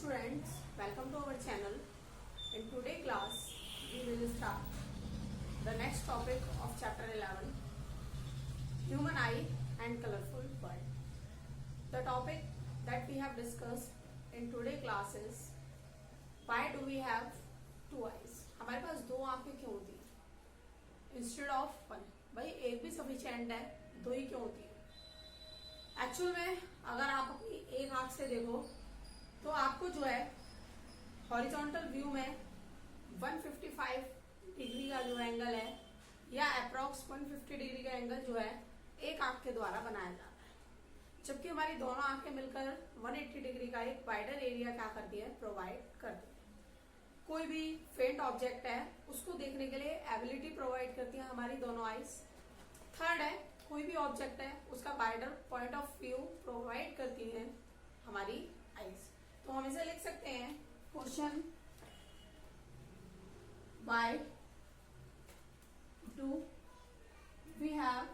students, welcome to our channel. In today's class, we will start the next topic of chapter 11, Human Eye and Colorful World. The topic that we have discussed in today's class is why do we have two eyes? हमारे पास दो आंखें क्यों होती है instead of one? भाई एक भी sufficient है, दो ही क्यों होती है? एक्चुअल में अगर आप अपनी एक आंख से देखो तो आपको जो है हॉरिजॉन्टल व्यू में 155 डिग्री का जो एंगल है या अप्रॉक्स 150 डिग्री का एंगल जो है एक आंख के द्वारा बनाया जाता है, जबकि हमारी दोनों आंखें मिलकर 180 डिग्री का एक वाइडर एरिया क्या करती है, प्रोवाइड करती है। कोई भी फेंट ऑब्जेक्ट है उसको देखने के लिए एबिलिटी प्रोवाइड करती है हमारी दोनों आईज। थर्ड है, कोई भी ऑब्जेक्ट है उसका wider point of view provide करती है हमारी आईज। तो हम इसे लिख सकते हैं question why do we have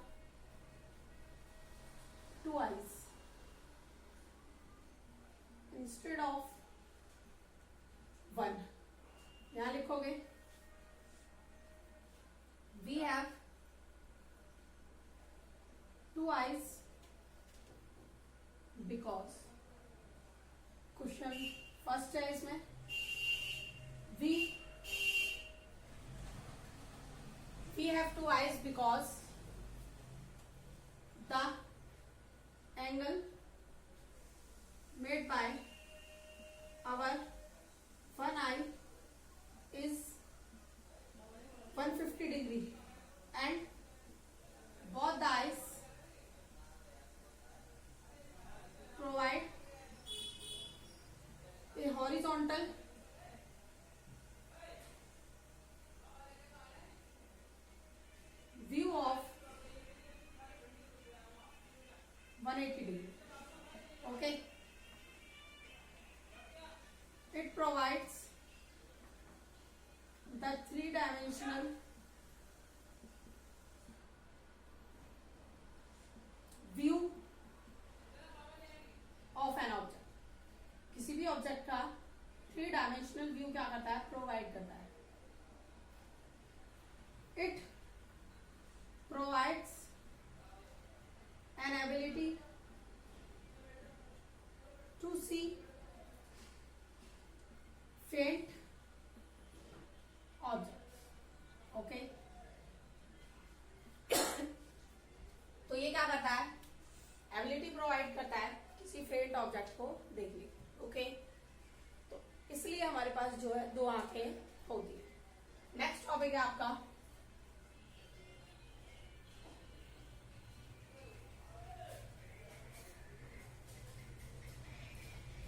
two eyes instead of one? यहां लिखोगे we have two eyes because question first है इसमें we have two eyes because the angle made by our one eye is 150 degree and both the eyes provide a horizontal view of 180 degree. Okay, it provides the three-dimensional view of an object. किसी भी object का three dimensional view क्या करता है, provide करता है। It provides an ability to see faint object. Okay, तो ये क्या करता है, एबिलिटी प्रोवाइड करता है किसी फेंट ऑब्जेक्ट को देखने की। ओके, तो इसलिए हमारे पास जो है दो आंखें होती है। नेक्स्ट टॉपिक है आपका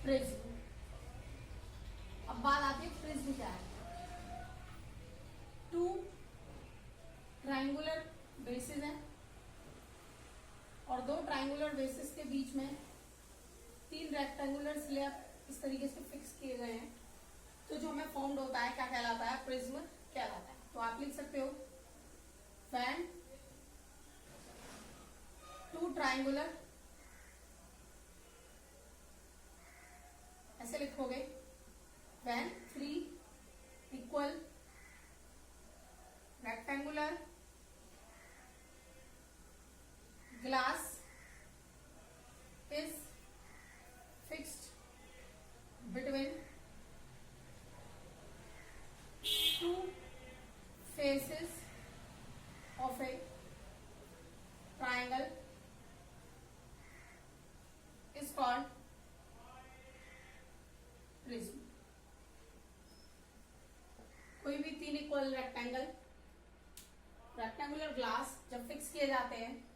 प्रिज्म। अब बात आती है प्रिज्म क्या है। टू ट्रायंगुलर बेसिस है और दो ट्रायंगुलर बेसिस के बीच में तीन रेक्टेंगुलर स्लैब इस तरीके से फिक्स किए गए हैं, तो जो हमें फॉर्म्ड होता है क्या कहलाता है, प्रिज्म कहलाता है। तो आप लिख सकते हो व्हेन टू ट्रायंगुलर, ऐसे लिखोगे when three equal rectangular glass is fixed between two faces of a triangle is called prism. कोई भी तीन इक्वल रेक्टेंगुलर ग्लास जब फिक्स किए जाते हैं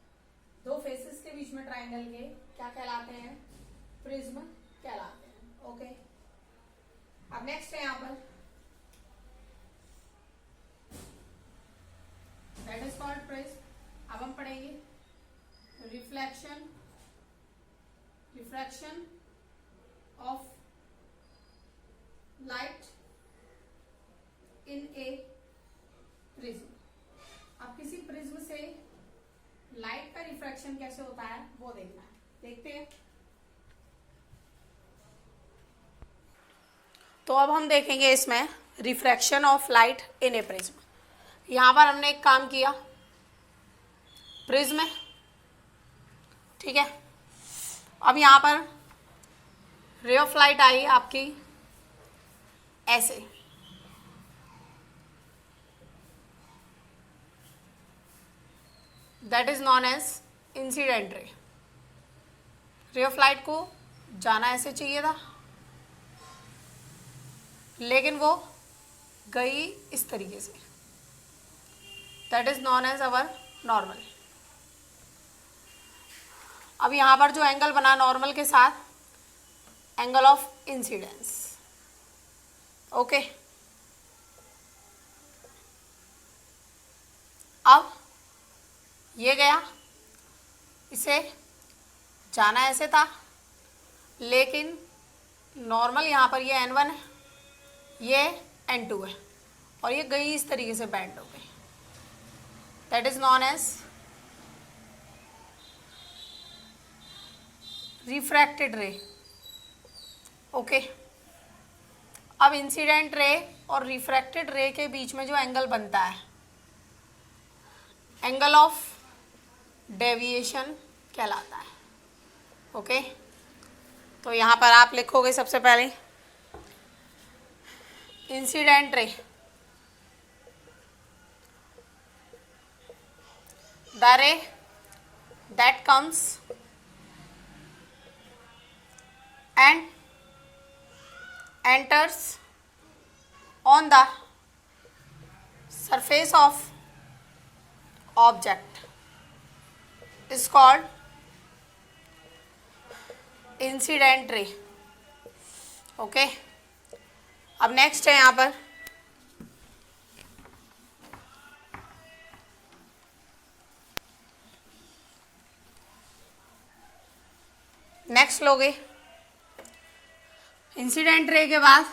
दो फेसेस के बीच में ट्राइंगल के, क्या कहलाते हैं, प्रिज्म कहलाते हैं। ओके, अब नेक्स्ट है यहां पर दैट इज कॉल्ड प्रिज्म। अब हम पढ़ेंगे refraction of light in A prism. अब किसी प्रिज्म से लाइट का रिफ्रैक्शन कैसे होता है वो देखना है, देखते हैं। तो अब हम देखेंगे इसमें refraction of light in A prism. यहाँ पर हमने एक काम किया, प्रिज्म है, ठीक है। अब यहाँ पर रे ऑफ लाइट आई आपकी ऐसे, that is known as incident ray. Ray of light को जाना ऐसे चाहिए था, लेकिन वो गई इस तरीके से, that is known as our normal. अब यहाँ पर जो एंगल बना नॉर्मल के साथ, एंगल ऑफ इंसिडेंस, ओके। अब ये गया, इसे जाना ऐसे था, लेकिन नॉर्मल यहाँ पर ये n1 है, ये n2 है, और ये गई इस तरीके से बैंड हो गई, that is known as refracted ray, okay. अब इंसिडेंट रे और रिफ्रैक्टेड रे के बीच में जो एंगल बनता है, एंगल ऑफ डेविएशन कहलाता है, ओके। तो यहाँ पर आप लिखोगे सबसे पहले इंसिडेंट रे, द रे that comes and enters on the surface of object is called incident ray, okay। अब नेक्स्ट है यहाँ पर नेक्स्ट लोगे इंसिडेंट रे के बाद,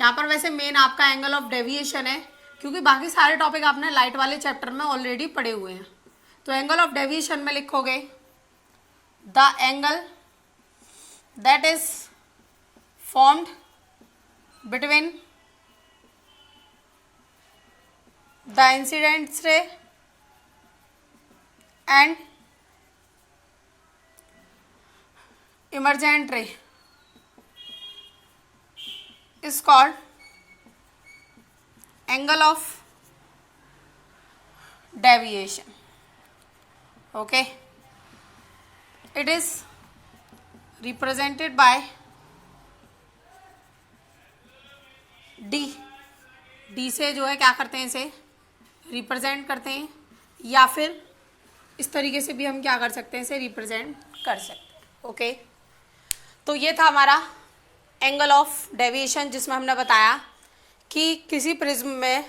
यहाँ पर वैसे मेन आपका एंगल ऑफ डेविएशन है, क्योंकि बाकी सारे टॉपिक आपने लाइट वाले चैप्टर में ऑलरेडी पढ़े हुए हैं। तो एंगल ऑफ डेविएशन में लिखोगे the angle that is formed between the incident ray and emergent ray is called angle of deviation, okay। It is represented by d। d से जो है क्या करते हैं, इसे रिप्रेजेंट करते हैं, या फिर इस तरीके से भी हम क्या कर सकते हैं, इसे रिप्रेजेंट कर सकते हैं, ओके। तो ये था हमारा एंगल ऑफ डेविएशन, जिसमें हमने बताया कि किसी प्रिज्म में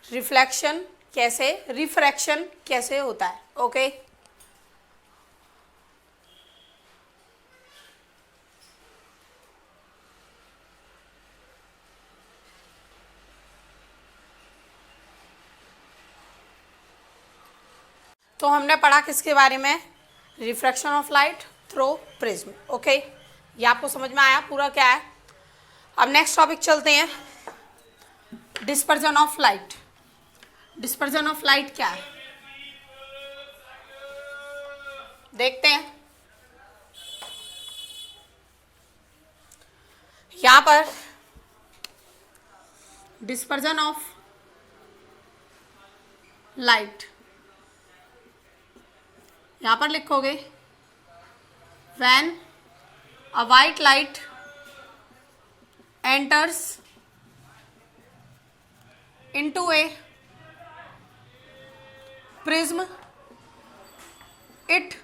रिफ्लेक्शन कैसे, रिफ्रैक्शन कैसे होता है, ओके। तो हमने पढ़ा किसके बारे में, refraction of light through prism, okay. ये आपको समझ में आया पूरा क्या है। अब नेक्स्ट टॉपिक चलते हैं, dispersion of light. Dispersion of light क्या है देखते हैं। यहां पर डिस्पर्जन ऑफ लाइट, यहां पर लिखोगे when a white light enters into a prism, it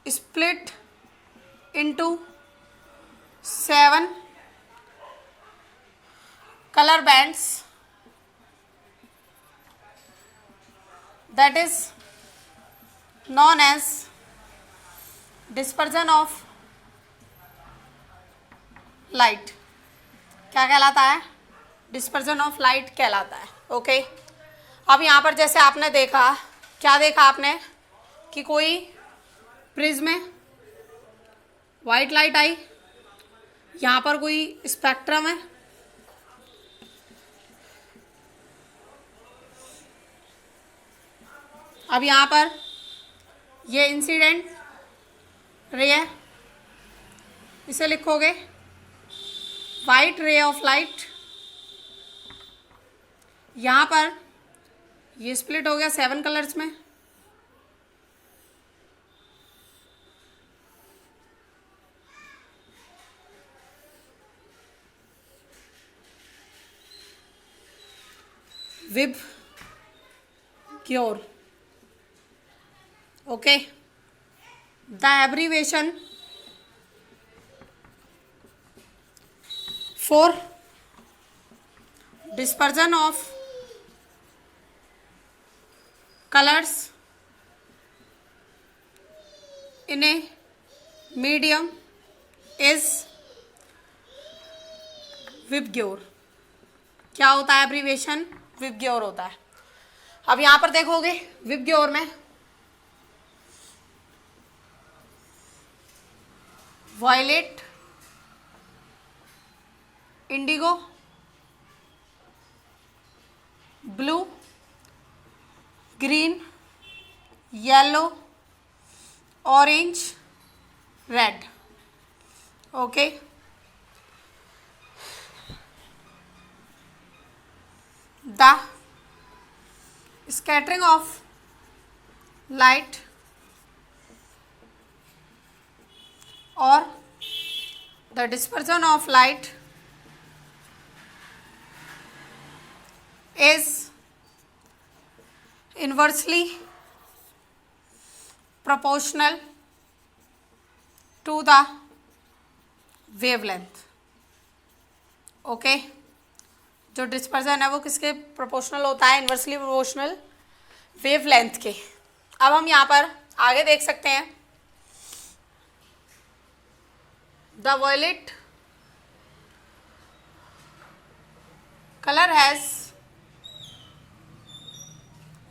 split into 7 color bands, that is known as dispersion of light. क्या कहलाता है, डिस्पर्जन ऑफ लाइट कहलाता है, ओके। अब यहाँ पर जैसे आपने देखा, क्या देखा आपने कि कोई प्रिज्म में वाइट लाइट आई, यहाँ पर कोई स्पेक्ट्रम है, अब यहाँ पर ये इंसिडेंट रे है, इसे लिखोगे वाइट रे ऑफ लाइट। यहाँ पर ये स्प्लिट हो गया 7 कलर्स में, VIBGYOR. Okay, the abbreviation for dispersion of colors in a medium is VIBGYOR. क्या होता है एब्रीवेशन? विबग्योर होता है। अब यहां पर देखोगे विबग्योर में violet, indigo, blue, green, yellow, orange, red. Okay, the scattering of light और the dispersion of light is inversely proportional to the wavelength। Okay, जो डिस्पर्जन है वो किसके प्रोपोर्शनल होता है? इन्वर्सली प्रोपोर्शनल वेवलेंथ के। अब हम यहाँ पर आगे देख सकते हैं, the violet colour has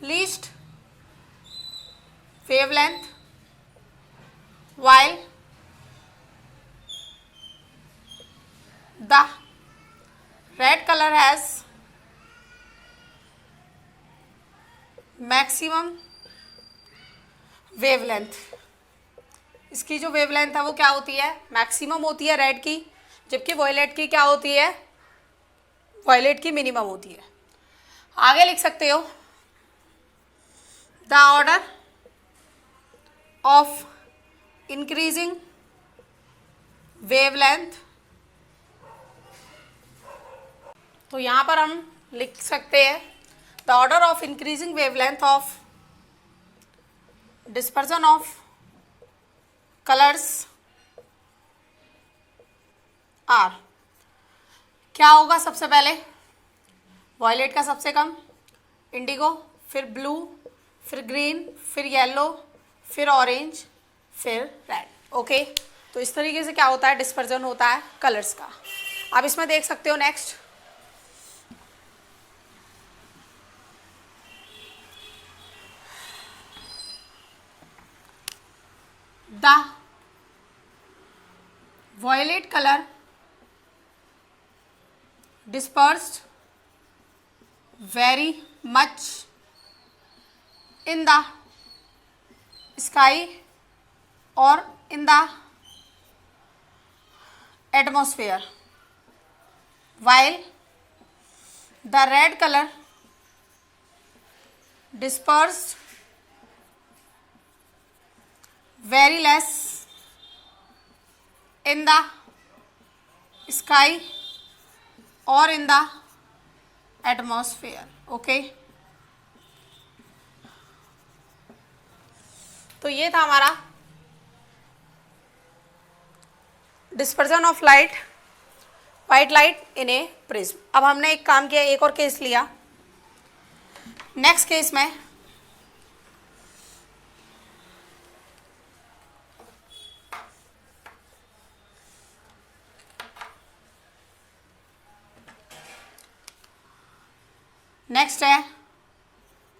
least wavelength while the red color has maximum wavelength। इसकी जो वेवलेंथ है वो क्या होती है? मैक्सिमम होती है रेड की, जबकि वॉयलेट की क्या होती है? वॉयलेट की मिनिमम होती है। आगे लिख सकते हो the order of increasing wavelength। तो यहाँ पर हम लिख सकते हैं the order of increasing wavelength of dispersion of colors are। क्या होगा? सबसे पहले वॉयलेट का सबसे कम, इंडिगो, फिर ब्लू, फिर ग्रीन, फिर येलो, फिर ऑरेंज, फिर रेड। ओके, तो इस तरीके से क्या होता है? डिस्पर्जन होता है कलर्स का। अब इसमें देख सकते हो next, the violet colour dispersed very much in the sky or in the atmosphere, while the red color dispersed very less in the sky or in the atmosphere। okay, तो ये था हमारा dispersion of light, white light in A prism. अब हमने एक काम किया, एक और केस लिया। नेक्स्ट केस में नेक्स्ट है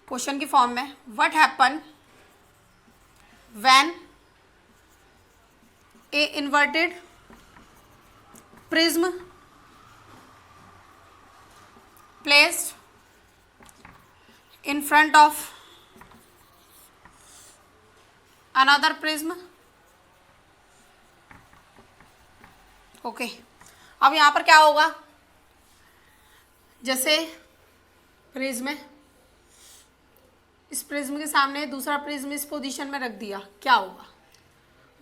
क्वेश्चन की फॉर्म में, what happen when a inverted prism placed in front of another prism. Okay अब यहाँ पर क्या होगा, जैसे प्रिज्म है, इस प्रिज्म के सामने दूसरा प्रिज्म इस पोजीशन में रख दिया, क्या होगा,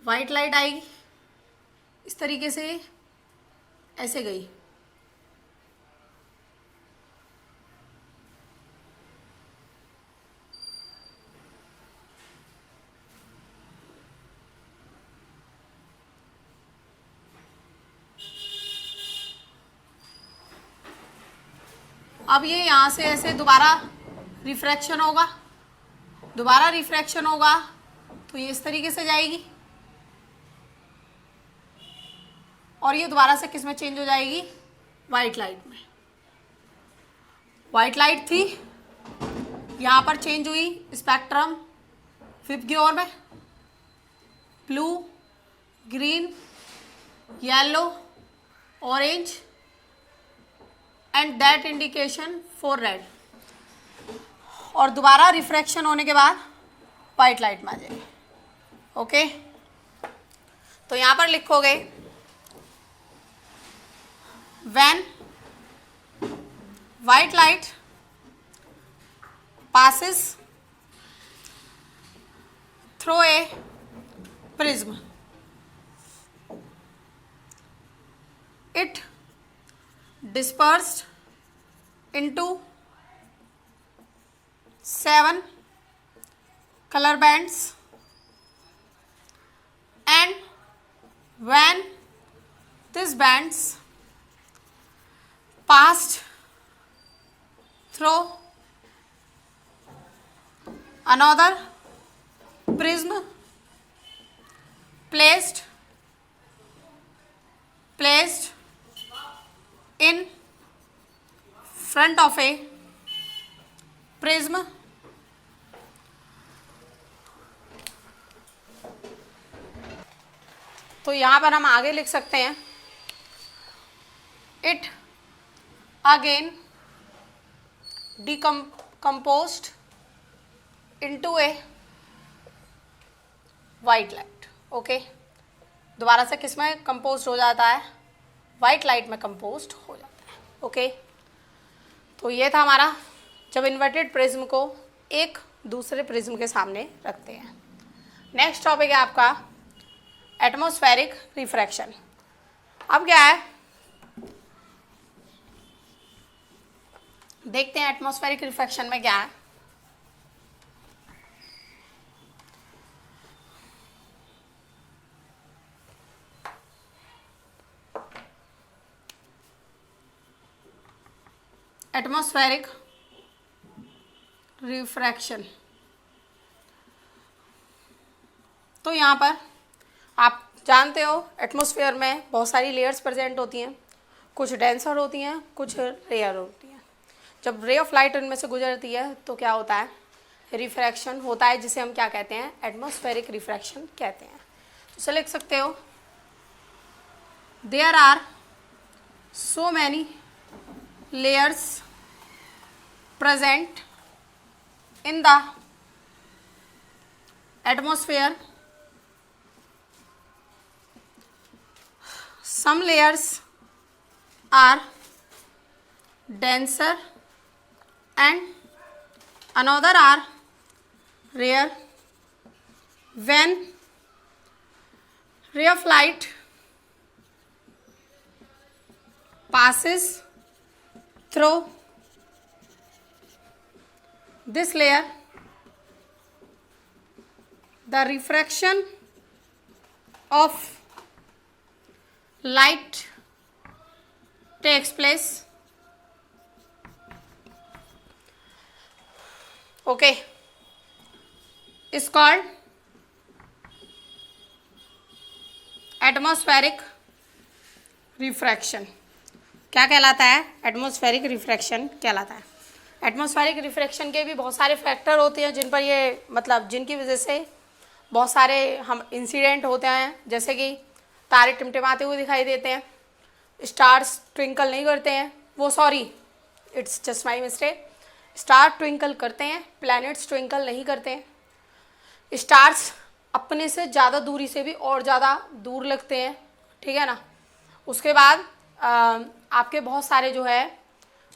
वाइट लाइट आएगी इस तरीके से, ऐसे गई, अब ये यहाँ से ऐसे दोबारा रिफ्रैक्शन होगा, दोबारा रिफ्रैक्शन होगा तो ये इस तरीके से जाएगी और ये दोबारा से किस में चेंज हो जाएगी, वाइट लाइट में। वाइट लाइट थी, यहाँ पर चेंज हुई स्पेक्ट्रम फिफ्थ की ओर में, blue, green, yellow, orange and that indication for red, और दोबारा रिफ्रैक्शन होने के बाद वाइट लाइट में आ जाएगी। ओके तो यहाँ पर लिखोगे when white light passes through a prism, it dispersed into 7 color bands, and when these bands passed through another prism placed in front of a prism, तो यहाँ पर हम आगे लिख सकते हैं it again decomposed into a white light. Okay दोबारा से किस में कंपोस्ट हो जाता है, वाइट लाइट में कंपोस्ट हो जाता है। ओके तो ये था हमारा जब इन्वर्टेड प्रिज्म को एक दूसरे प्रिज्म के सामने रखते हैं। नेक्स्ट टॉपिक है आपका एटमॉस्फेरिक रिफ्रैक्शन। अब क्या है देखते हैं एटमॉस्फेरिक रिफ्रैक्शन में क्या है। एटमॉस्फेरिक रिफ्रैक्शन, तो यहाँ पर आप जानते हो एटमॉस्फेयर में बहुत सारी लेयर्स प्रेजेंट होती हैं, कुछ डेंसर होती हैं, कुछ रेयर होती हैं। जब रे ऑफ लाइट उनमें से गुजरती है तो क्या होता है, रिफ्रैक्शन होता है, जिसे हम क्या कहते हैं, एटमॉस्फेरिक रिफ्रैक्शन कहते हैं। तो इसे लिख सकते हो there are so many layers present in the atmosphere. Some layers are denser and another are rare. When ray of light passes through this layer, the refraction of light takes place. Okay, is called atmospheric refraction. क्या कहलाता है, atmospheric refraction कहलाता है। Atmospheric refraction के भी बहुत सारे factor होते हैं जिन पर ये मतलब जिनकी वजह से बहुत सारे हम इंसिडेंट होते हैं, जैसे कि तारे टिमटिमाते हुए दिखाई देते हैं, स्टार्स ट्विंकल नहीं करते हैं, वो sorry it's just my mistake, star twinkle करते हैं, प्लैनेट्स ट्विंकल नहीं करते हैं। स्टार्स अपने से ज़्यादा दूरी से भी और ज़्यादा दूर लगते हैं, ठीक है ना। उसके बाद आपके बहुत सारे जो है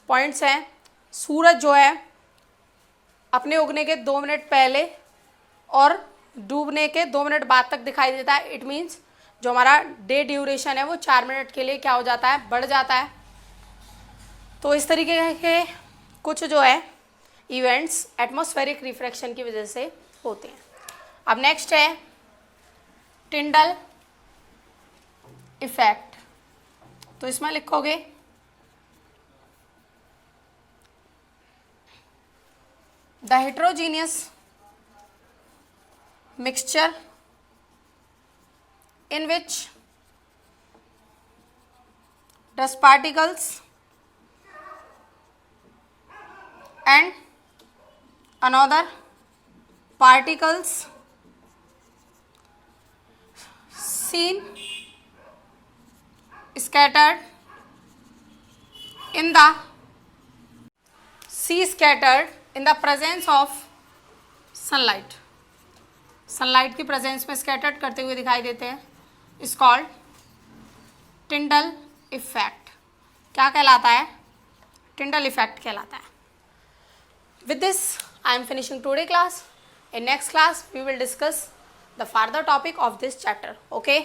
पॉइंट्स हैं। सूरज जो है अपने उगने के 2 मिनट पहले और डूबने के 2 मिनट बाद तक दिखाई देता है। इट मीन्स जो हमारा डे ड्यूरेशन है वो 4 मिनट के लिए क्या हो जाता है, बढ़ जाता है। तो इस तरीके के कुछ जो है इवेंट्स एटमॉस्फेरिक रिफ्रैक्शन की वजह से होते हैं। अब नेक्स्ट है टिंडल इफेक्ट। तो इसमें लिखोगे the heterogeneous mixture in which dust particles and another particles seen scattered in the presence of sunlight, sunlight की प्रेजेंस में स्कैटर्ड करते हुए दिखाई देते हैं, इज कॉल्ड टिंडल इफेक्ट। क्या कहलाता है, टिंडल इफेक्ट कहलाता है। With this I am finishing today class. In next class we will discuss the further topic of this chapter. Okay.